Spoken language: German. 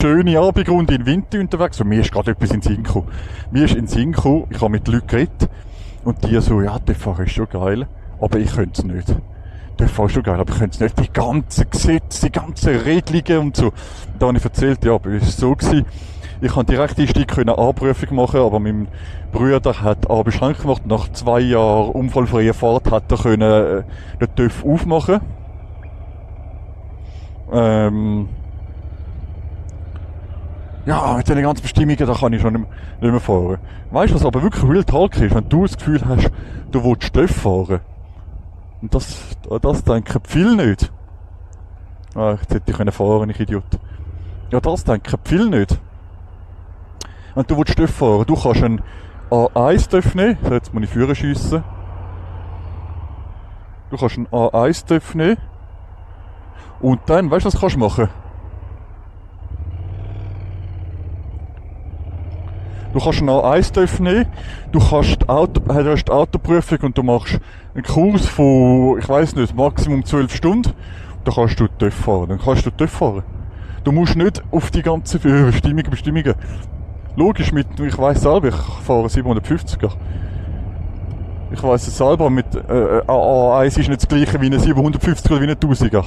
schöne Abendrunde in Winter unterwegs. Und mir ist gerade etwas in den Sinn gekommen. Mir ist in den Sinn gekommen, ich habe mit Leuten geredet. Und die so, ja, der Fahrer ist schon geil, aber ich könnte es nicht. Der Fahrer ist schon geil, aber ich könnte es nicht. Die ganzen Gesetze, die ganzen Regelungen und so. Da habe ich erzählt, ja, aber es war so gewesen. Ich konnte direkt Einstieg eine Anprüfung machen, aber mein Bruder hat eine Beschränkung gemacht. Nach 2 Jahren unfallfreier Fahrt hat er können den TÜV aufmachen. Ja, mit diesen ganzen Bestimmungen, da kann ich schon nicht mehr fahren. Weißt du, was aber wirklich Real Talk ist? Wenn du das Gefühl hast, du willst TÜV fahren. Und das denken viele nicht. Ah, jetzt hätte ich fahren, ich Idiot. Ja, das denken viele nicht. Wenn du TÜV fahren, du kannst einen A1 TÜV nehmen. So, jetzt muss ich Führer schiessen. Du kannst einen A1 TÜV nehmen. Und dann, weißt du, was kannst du machen? Du kannst einen A1 TÜV nehmen, du hast die Autoprüfung und du machst einen Kurs von, ich weiss nicht, Maximum 12 Stunden. Dann kannst du TÜV fahren. Dann kannst du TÜV fahren. Du musst nicht auf die ganzen Bestimmungen. Logisch, ich weiss selber, ich fahre 750er. Ich weiss es selber, mit A1 ist nicht das gleiche wie eine 750er oder wie eine 1000er.